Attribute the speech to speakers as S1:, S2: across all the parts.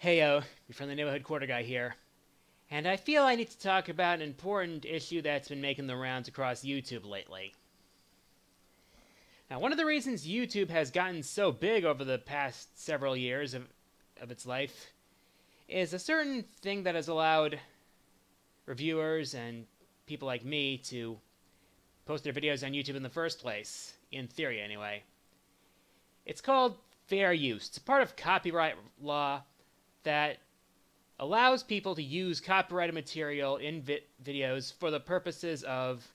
S1: Heyo, your friendly neighborhood quarter guy here. And I feel I need to talk about an important issue that's been making the rounds across YouTube lately. Now, one of the reasons YouTube has gotten so big over the past several years of its life is a certain thing that has allowed reviewers and people like me to post their videos on YouTube in the first place, in theory anyway. It's called fair use. It's a part of copyright law that allows people to use copyrighted material in videos for the purposes of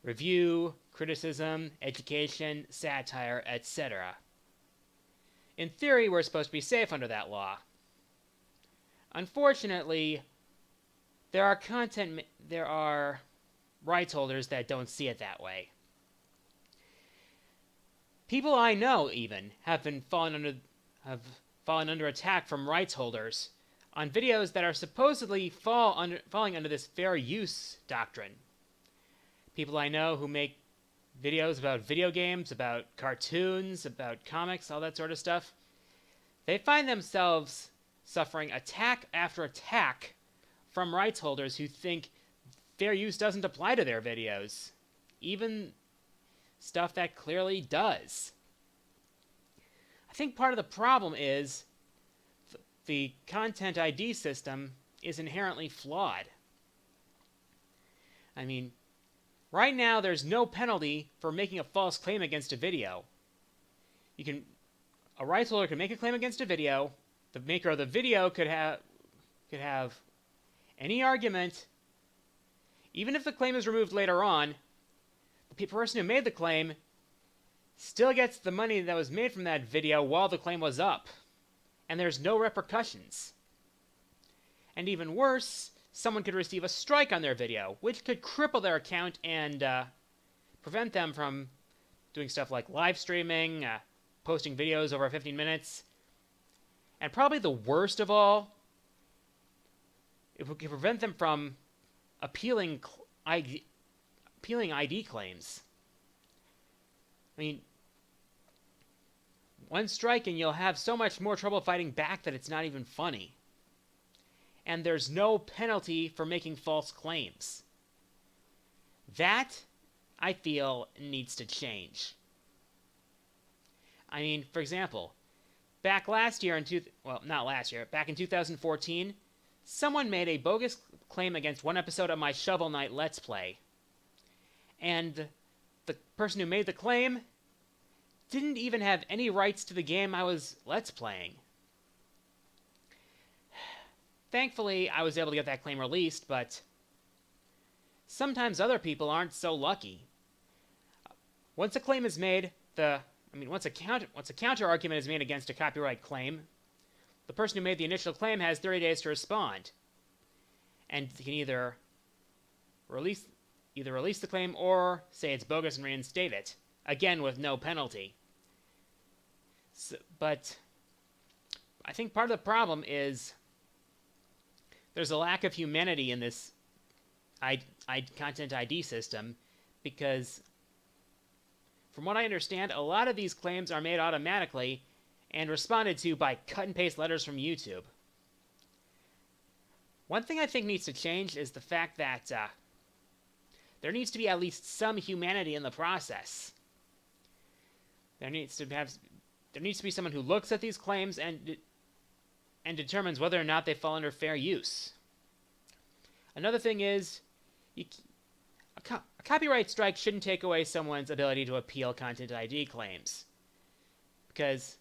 S1: review, criticism, education, satire, etc. In theory, we're supposed to be safe under that law. Unfortunately, there are rights holders that don't see it that way. People I know even have fallen under attack from rights holders on videos that are supposedly falling under this fair use doctrine. People I know who make videos about video games, about cartoons, about comics, all that sort of stuff, they find themselves suffering attack after attack from rights holders who think fair use doesn't apply to their videos, even stuff that clearly does. I think part of the problem is the content ID system is inherently flawed. I mean, right now there's no penalty for making a false claim against a video. A rights holder can make a claim against a video. The maker of the video could have any argument. Even if the claim is removed later on, the person who made the claim still gets the money that was made from that video while the claim was up. And there's no repercussions. And even worse, someone could receive a strike on their video, which could cripple their account and prevent them from doing stuff like live streaming, posting videos over 15 minutes. And probably the worst of all, it would prevent them from appealing ID claims. I mean, one strike and you'll have so much more trouble fighting back that it's not even funny. And there's no penalty for making false claims. That, I feel, needs to change. I mean, for example, back in 2014, someone made a bogus claim against one episode of my Shovel Knight Let's Play. And the person who made the claim didn't even have any rights to the game I was Let's Playing. Thankfully, I was able to get that claim released, but sometimes other people aren't so lucky. Once a claim is made, once a counter argument is made against a copyright claim, the person who made the initial claim has 30 days to respond, and can either release the claim or say it's bogus and reinstate it, again with no penalty. But I think part of the problem is there's a lack of humanity in this content ID system, because from what I understand, a lot of these claims are made automatically and responded to by cut and paste letters from YouTube. One thing I think needs to change is the fact that there needs to be at least some humanity in the process. There needs to be someone who looks at these claims and determines whether or not they fall under fair use. Another thing is, a copyright strike shouldn't take away someone's ability to appeal content ID claims, because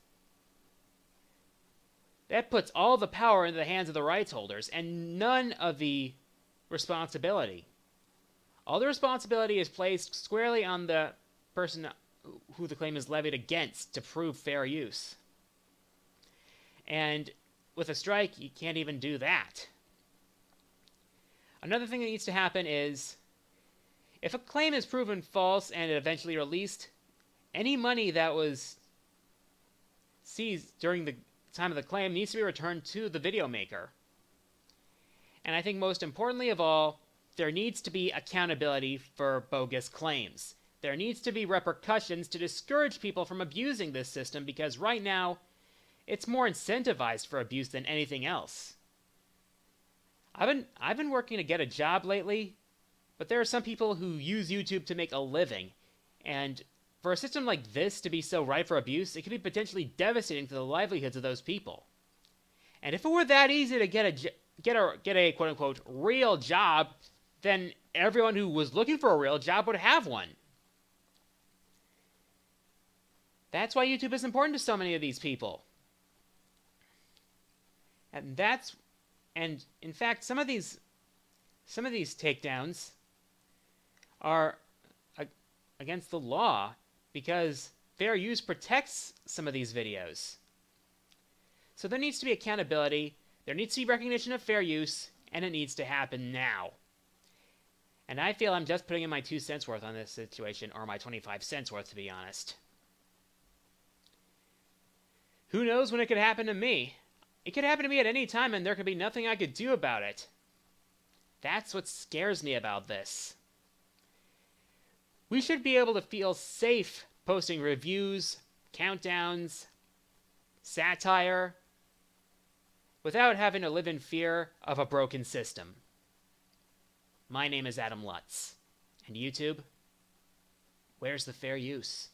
S1: that puts all the power into the hands of the rights holders and none of the responsibility. All the responsibility is placed squarely on the person who the claim is levied against to prove fair use. And with a strike, you can't even do that. Another thing that needs to happen is, if a claim is proven false and eventually released, any money that was seized during the time of the claim needs to be returned to the video maker. And I think most importantly of all, there needs to be accountability for bogus claims. There needs to be repercussions to discourage people from abusing this system, because right now it's more incentivized for abuse than anything else. I've been working to get a job lately, but there are some people who use YouTube to make a living, and for a system like this to be so ripe for abuse, it could be potentially devastating to the livelihoods of those people. And if it were that easy to get a quote unquote real job, then everyone who was looking for a real job would have one. That's why YouTube is important to so many of these people. And in fact, some of these takedowns are against the law because fair use protects some of these videos. So there needs to be accountability, there needs to be recognition of fair use, and it needs to happen now. And I feel I'm just putting in my 2 cents worth on this situation, or my 25 cents worth, to be honest. Who knows when it could happen to me? It could happen to me at any time, and there could be nothing I could do about it. That's what scares me about this. We should be able to feel safe posting reviews, countdowns, satire, without having to live in fear of a broken system. My name is Adam Lutz, and YouTube, where's the fair use?